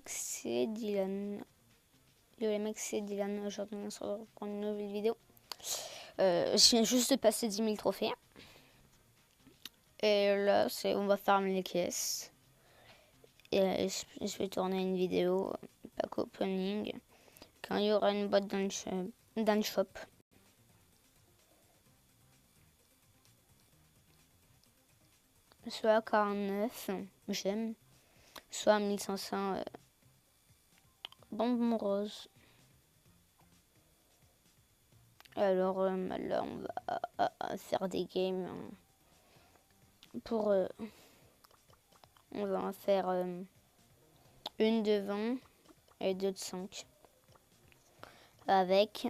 mec, c'est Dylan. Yo les mecs, c'est Dylan. Aujourd'hui, on se retrouve pour une nouvelle vidéo. Je viens juste de passer 10 000 trophées. Et là, on va farmer les caisses. Et je vais tourner une vidéo, pack opening, quand il y aura une boîte dans le shop. Soit à 49, j'aime. Soit à 1500, bonbons roses. Alors là, on va faire des games pour... on va en faire une de 20 et deux de 5. Avec...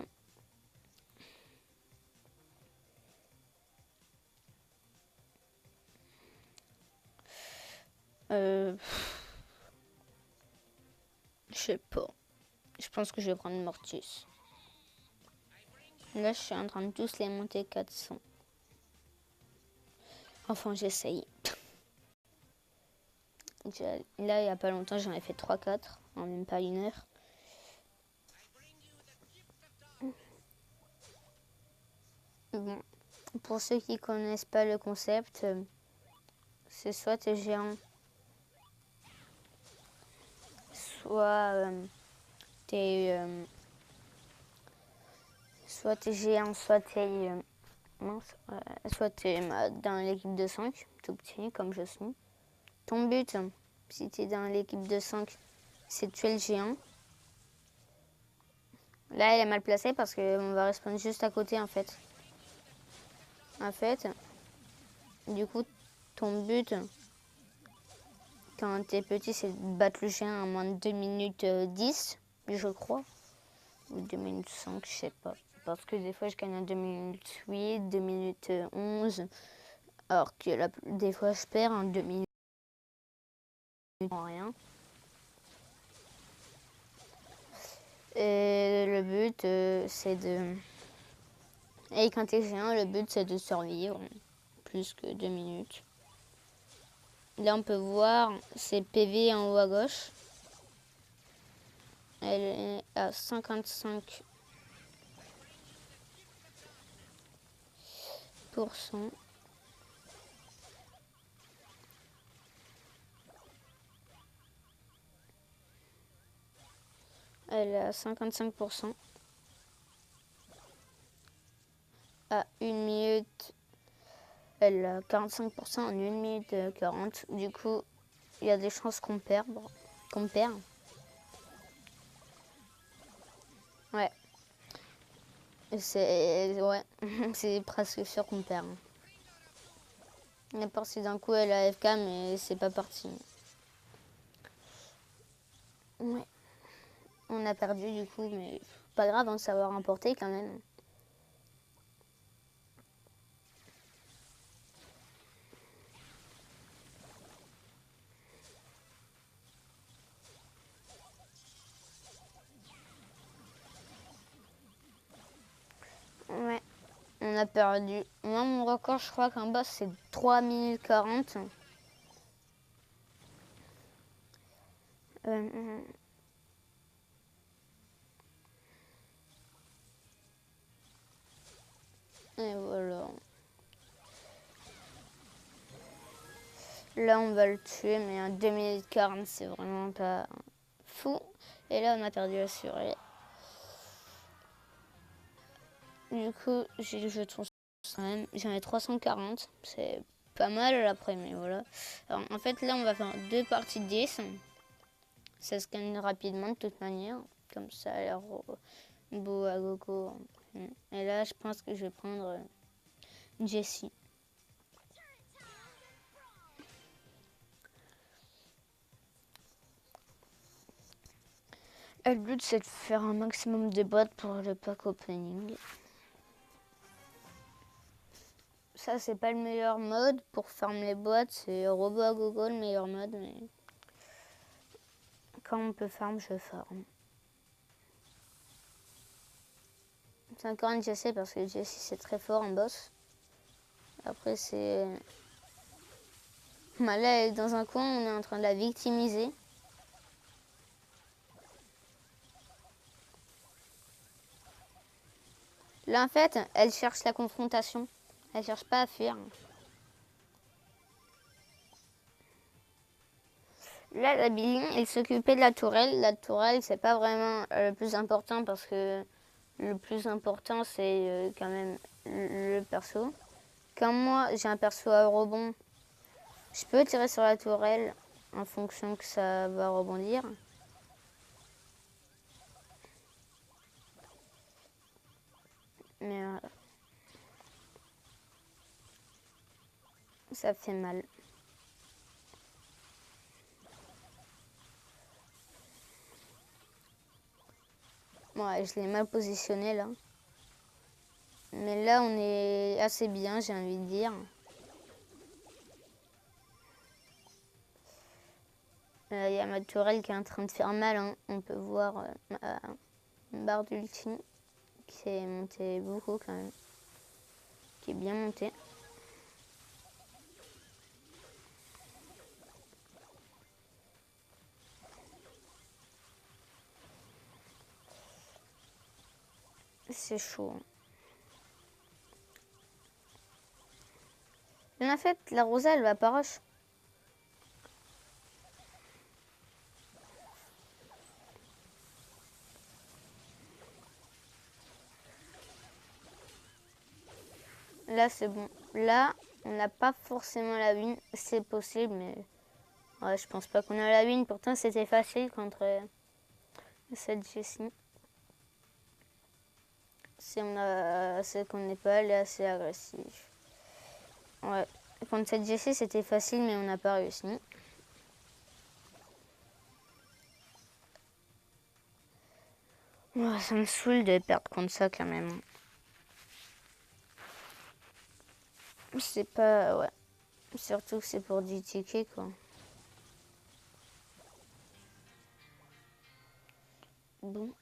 je sais pas. Je pense que je vais prendre Mortis. Là, je suis en train de tous les monter 400. Enfin, j'essaye. Là, il n'y a pas longtemps, j'en ai fait 3-4 en même pas une heure. Bon, pour ceux qui connaissent pas le concept, c'est soit t'es géant, soit t'es géant, soit t'es soit t'es dans l'équipe de 5, tout petit comme je suis. Ton but, si t'es dans l'équipe de 5, c'est de tuer le géant. Là, elle est mal placée parce qu'on va respawn juste à côté en fait. Du coup, ton but, quand t'es petit, c'est de battre le géant en moins de 2 minutes 10, je crois. Ou 2 minutes 5, je sais pas. Parce que des fois, je gagne en 2 minutes 8, 2 minutes 11. Alors que des fois, je perds en 2 minutes. Rien. Et le but, c'est de... Et quand t'es géant, le but, c'est de survivre plus que 2 minutes. Là, on peut voir, c'est PV en haut à gauche. Elle est à 55%. Elle est à 55%. À 1 minute, elle a 45% en 1 minute 40. Du coup, il y a des chances qu'on perd. Ouais. Ouais, c'est presque sûr qu'on perd. Elle est partie d'un coup, elle a AFK, mais c'est pas parti. Ouais. On a perdu du coup, mais pas grave, hein, ça va remporter quand même. Ouais, on a perdu. Moi, mon record, je crois qu'en bas, c'est 3 minutes 40. Et voilà. Là, on va le tuer, mais en 2 minutes 40, c'est vraiment pas fou. Et là, on a perdu la surée. Du coup, j'ai le jeton quand même. J'en ai 340. C'est pas mal après, mais voilà. Alors, en fait, là, on va faire 2 parties de 10. Ça se gagne rapidement de toute manière. Comme ça, a l'air beau à gogo. Et là, je pense que je vais prendre Jessie. Et le but, c'est de faire un maximum de boîtes pour le pack opening. Ça, c'est pas le meilleur mode pour farm les boîtes. C'est robot à gogo le meilleur mode. Mais quand on peut farm, je farm. C'est encore une Jessie parce que Jessie, c'est très fort en boss. Après, c'est... Là, elle est dans un coin, on est en train de la victimiser. Là, en fait, elle cherche la confrontation. Elle cherche pas à fuir. Là, la Billy, elle s'occupait de la tourelle. La tourelle, c'est pas vraiment le plus important parce que le plus important, c'est quand même le perso. Comme moi, j'ai un perso à rebond, je peux tirer sur la tourelle en fonction que ça va rebondir. Mais voilà. Ça fait mal. Ouais, je l'ai mal positionné là. Mais là, on est assez bien, j'ai envie de dire. Il y a ma tourelle qui est en train de faire mal. Hein. On peut voir ma barre d'ulti qui est montée beaucoup quand même. Qui est bien montée. C'est chaud. En fait, la Rosa, elle va pas rush. Là, c'est bon. Là, on n'a pas forcément la win. C'est possible, mais ouais, je pense pas qu'on a la win. Pourtant, c'était facile contre cette Jessie. C'est qu'on n'est pas allé assez agressif. Ouais. Contre cette Jessie, c'était facile, mais on n'a pas réussi. Oh, ça me saoule de perdre contre ça quand même. C'est pas... Ouais. Surtout que c'est pour 10 tickets, quoi. Bon.